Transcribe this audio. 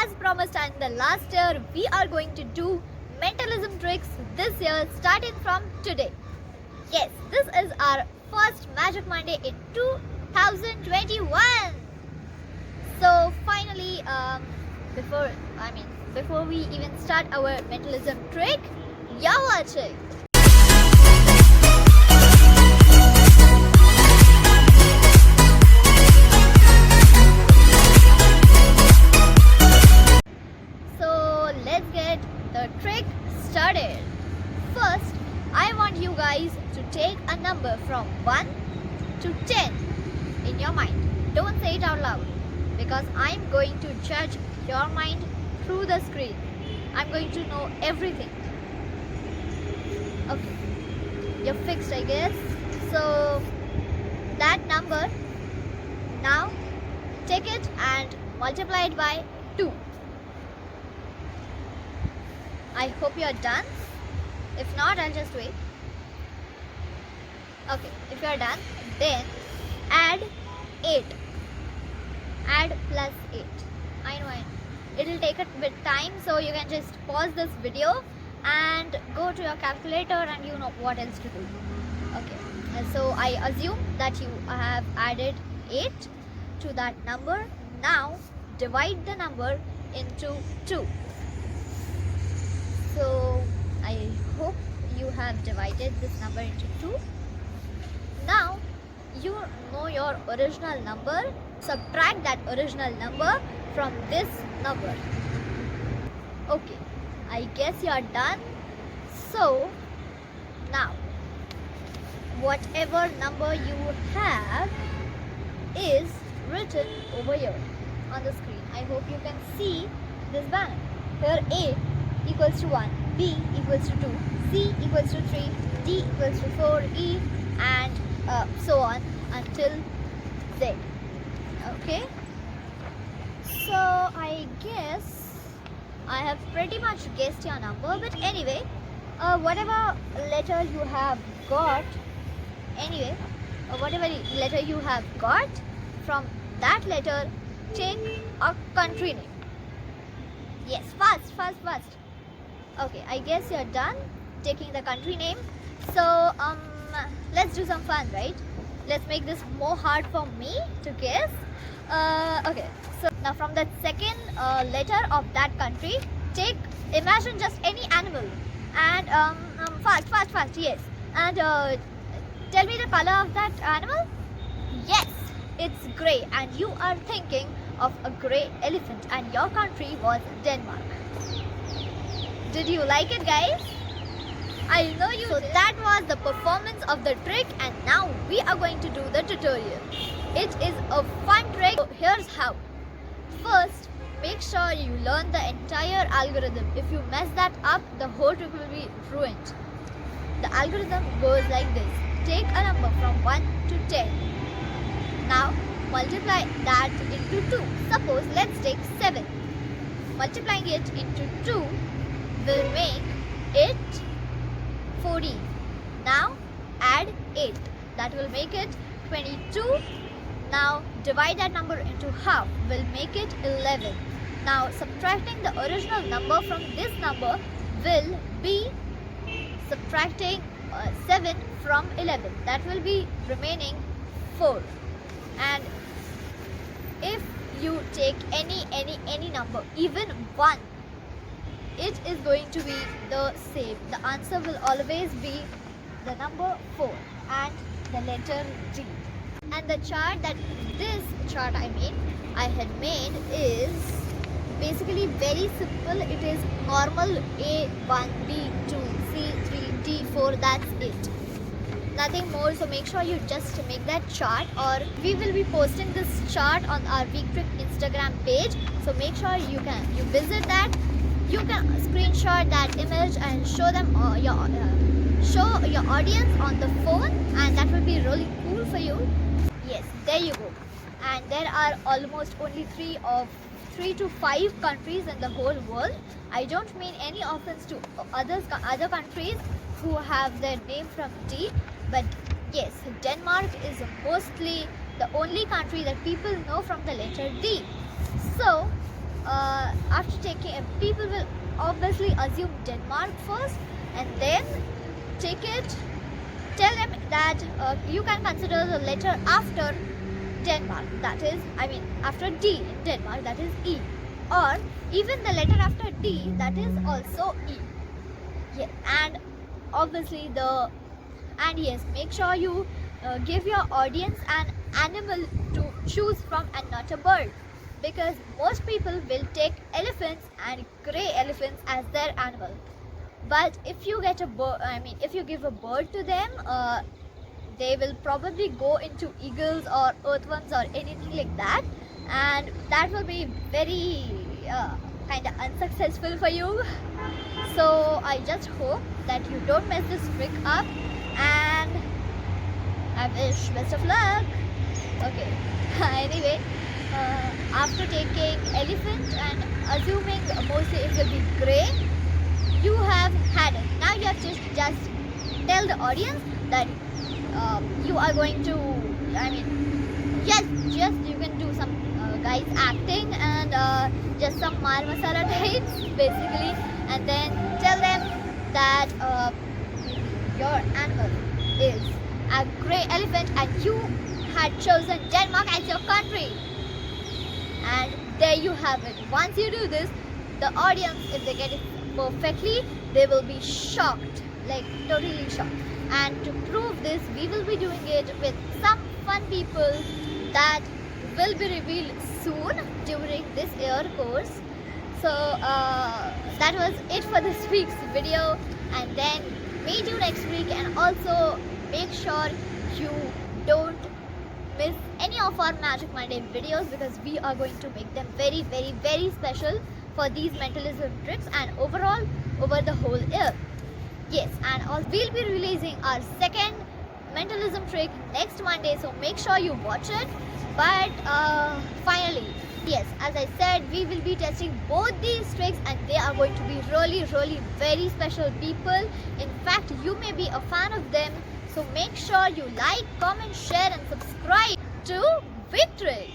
as promised in the last year, we are going to do mentalism tricks this year starting from today. Yes, this is our first Magic Monday in 2021. So finally, before we even start our mentalism trick, you're watching. So let's get the trick started. First, I want you guys to take a number from 1 to 10 in your mind. Don't say it out loud because I'm going to judge your mind through the screen. I'm going to know everything. Okay, you're fixed, I guess. So that number, now take it and multiply it by 2. I hope you're done. If not, I'll just wait. Okay, if you're done, then add 8. Add plus 8. I know. It'll take a bit time, so you can just pause this video and go to your calculator and you know what else to do. Okay, so I assume that you have added 8 to that number. Now divide the number into 2. So I hope you have divided this number into 2. Now you know your original number. Subtract that original number from this number. Okay, I guess you are done. So now whatever number you have is written over here on the screen. I hope you can see this banner. Here A equals to 1, B equals to 2, C equals to 3, D equals to 4, E and so on until Z. Okay, so I guess I have pretty much guessed your number, but anyway, whatever letter you have got, from that letter, take a country name. Yes, fast. Okay, I guess you're done taking the country name. So let's do some fun, right? Let's make this more hard for me to guess. Okay, so now from the second letter of that country, imagine just any animal and fast, yes. And tell me the color of that animal. Yes, it's grey, and you are thinking of a grey elephant, and your country was Denmark. Did you like it, guys? I know you. So that was the performance of the trick, and now we are going to do the tutorial. It is a fun trick. So here's how. First, make sure you learn the entire algorithm. If you mess that up, the whole trick will be ruined. The algorithm goes like this. Take a number from 1 to 10. Now multiply that into 2. Suppose let's take 7. Multiplying it into 2 will make it 14. Now add 8. That will make it 22. Now divide that number into half will make it 11. Now subtracting the original number from this number will be subtracting 7 from 11. That will be remaining 4. And if you take any number, even 1, it is going to be the same. The answer will always be the number 4 and the letter D. And the chart I had made is basically very simple. It is normal A1, B2, C3, D4. That's it. Nothing more. So make sure you just make that chart, or we will be posting this chart on our Week Trick Instagram page. So make sure you visit that. You can screenshot that image and show them show your audience on the phone, and that will be really cool for you. Yes, there you go. And there are almost only 3 to 5 countries in the whole world. I don't mean any offense to other countries who have their name from D, but yes, Denmark is mostly the only country that people know from the letter D. So after taking, people will obviously assume Denmark first and then take it. Tell them that you can consider the letter after Denmark, that is, after D in Denmark, that is E, or even the letter after D, that is also E. Yes, and obviously yes, make sure you give your audience an animal to choose from and not a bird, because most people will take elephants and grey elephants as their animal. But if you get a bird, if you give a bird to them, they will probably go into eagles or earthworms or anything like that, and that will be very kind of unsuccessful for you. So I just hope that you don't mess this trick up, and I wish best of luck. Okay. Anyway, after taking elephant and assuming mostly it will be grey, you have had it. Now you have to just tell the audience that you are going to, yes, just you can do some guys acting and just some Mar Masala types basically, and then tell them that your animal is a grey elephant and you had chosen Denmark as your country. And there you have it. Once you do this, the audience, if they get it perfectly, they will be shocked, like totally shocked. And to prove this, we will be doing it with some fun people that will be revealed soon during this year course. So that was it for this week's video, and then meet you next week. And also make sure you don't miss any of our Magic Monday videos, because we are going to make them very, very, very special for these mentalism tricks and overall over the whole year. Yes, and also we'll be releasing our second mentalism trick next Monday, so make sure you watch it. But finally, yes, as I said, we will be testing both these tricks, and they are going to be really, really very special people. In fact, you may be a fan of them, so make sure you like, comment, share and subscribe to Victrick.